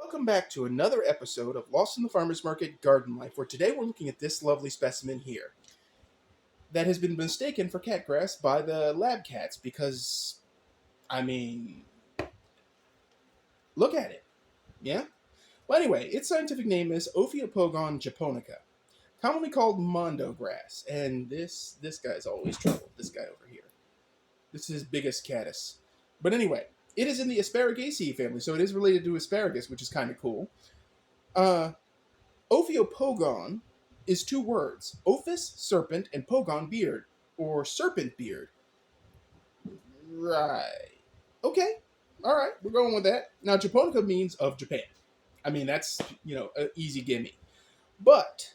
Welcome back to another episode of Lost in the Farmer's Market Garden Life, where today we're looking at this lovely specimen here that has been mistaken for catgrass by the lab cats because, I mean, look at it. Yeah? Well, anyway, its scientific name is Ophiopogon japonica, commonly called Mondo Grass, and this guy's always trouble, this guy over here. This is his biggest caddis. But anyway, it is in the Asparagaceae family, so it is related to asparagus, which is kind of cool. Ophiopogon is two words: ophis, serpent, and pogon, beard, or serpent beard. Right. Okay. All right. We're going with that. Now, japonica means of Japan. I mean, that's, an easy gimme. But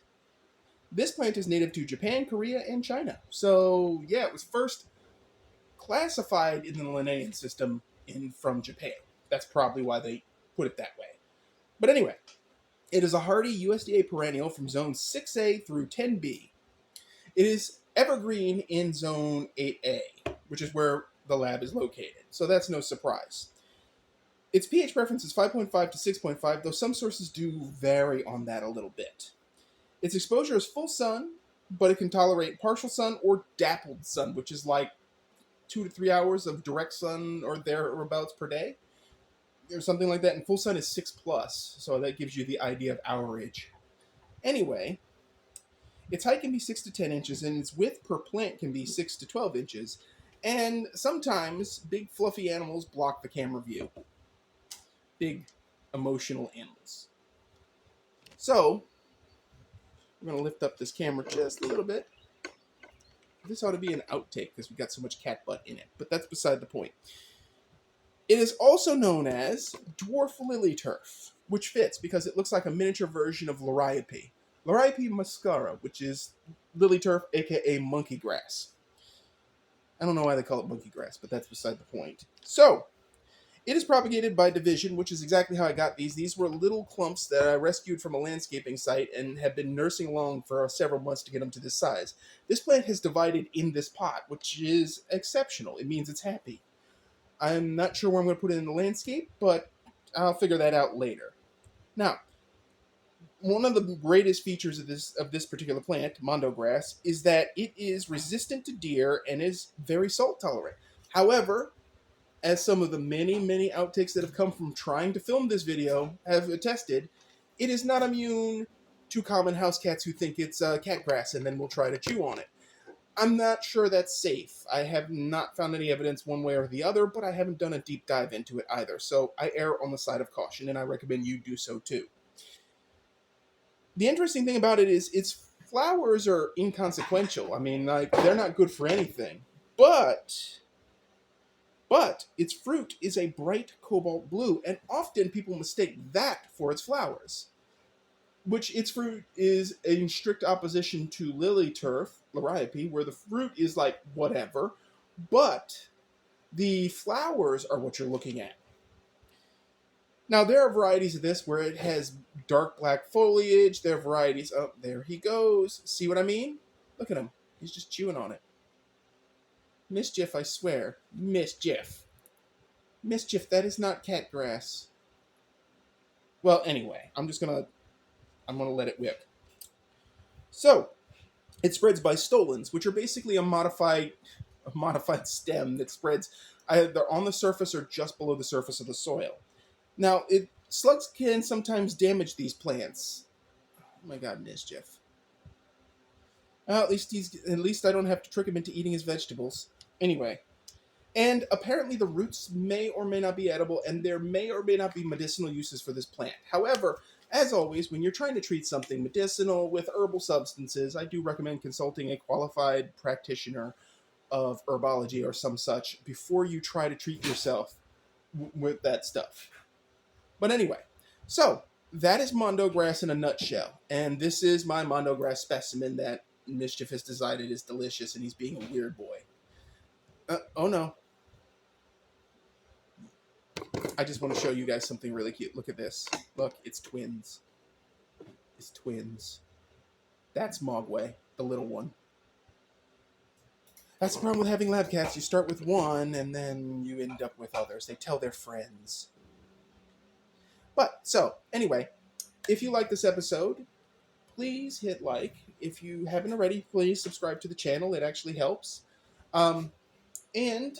this plant is native to Japan, Korea, and China. So, yeah, it was first classified in the Linnaean system from Japan. That's probably why they put it that way. But anyway, it is a hardy USDA perennial from zone 6A through 10B. It is evergreen in zone 8A, which is where the lab is located, so that's no surprise. Its pH preference is 5.5 to 6.5, though some sources do vary on that a little bit. Its exposure is full sun, but it can tolerate partial sun or dappled sun, which is like 2 to 3 hours of direct sun or thereabouts per day, or something like that, and full sun is 6 plus, so that gives you the idea of hourage. Anyway, its height can be 6 to 10 inches, and its width per plant can be 6 to 12 inches, and sometimes big fluffy animals block the camera view. Big emotional animals. So, we're going to lift up this camera just a little bit. This ought to be an outtake because we got so much cat butt in it, but that's beside the point. It is also known as dwarf lily turf, which fits because it looks like a miniature version of Liriope. Liriope muscara, which is lily turf, aka monkey grass. I don't know why they call it monkey grass, but that's beside the point. So, it is propagated by division, which is exactly how I got these. These were little clumps that I rescued from a landscaping site and have been nursing along for several months to get them to this size. This plant has divided in this pot, which is exceptional. It means it's happy. I'm not sure where I'm going to put it in the landscape, but I'll figure that out later. Now, one of the greatest features of this particular plant, Mondo Grass, is that it is resistant to deer and is very salt tolerant. However, as some of the many outtakes that have come from trying to film this video have attested, it is not immune to common house cats who think it's cat grass and then will try to chew on it. I'm not sure that's safe. I have not found any evidence one way or the other, but I haven't done a deep dive into it either, so I err on the side of caution, and I recommend you do so too. The interesting thing about it is its flowers are inconsequential. I mean, they're not good for anything, but its fruit is a bright cobalt blue, and often people mistake that for its flowers, which its fruit is in strict opposition to lily turf, Liriope, where the fruit is like whatever, but the flowers are what you're looking at. Now, there are varieties of this where it has dark black foliage. There are varieties... Oh, there he goes. See what I mean? Look at him. He's just chewing on it. Mischief, I swear. Mischief. Mischief, that is not cat grass. Well, anyway, I'm going to let it whip. So, it spreads by stolons, which are basically a modified stem that spreads either on the surface or just below the surface of the soil. Now, slugs can sometimes damage these plants. Oh my God, Mischief. Well, at least I don't have to trick him into eating his vegetables. Anyway, and apparently the roots may or may not be edible, and there may or may not be medicinal uses for this plant. However, as always, when you're trying to treat something medicinal with herbal substances, I do recommend consulting a qualified practitioner of herbology or some such before you try to treat yourself with that stuff. But anyway, so that is Mondo Grass in a nutshell, and this is my Mondo Grass specimen that Mischief has decided is delicious, and he's being a weird boy. Oh no. I just want to show you guys something really cute. Look at this. Look, it's twins. It's twins. That's Mogwai, the little one. That's the problem with having lab cats. You start with one, and then you end up with others. They tell their friends. So, anyway, if you like this episode, please hit like. If you haven't already, please subscribe to the channel. It actually helps. And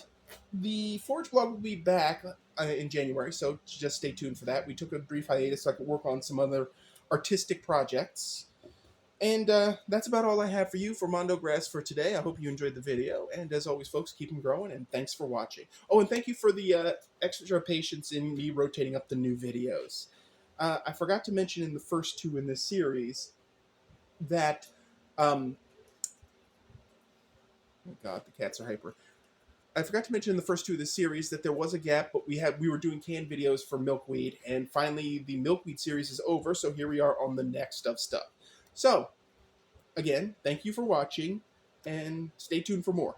the Forge blog will be back in January, so just stay tuned for that. We took a brief hiatus so I could work on some other artistic projects. And that's about all I have for you for Mondo Grass for today. I hope you enjoyed the video. And as always, folks, keep them growing, and thanks for watching. Oh, and thank you for the extra patience in me rotating up the new videos. I forgot to mention in the first two in this series that... oh God, the cats are hyper. I forgot to mention in the first two of the series that there was a gap, but we were doing canned videos for milkweed, and finally the milkweed series is over, so here we are on the next of stuff. So, again, thank you for watching, and stay tuned for more.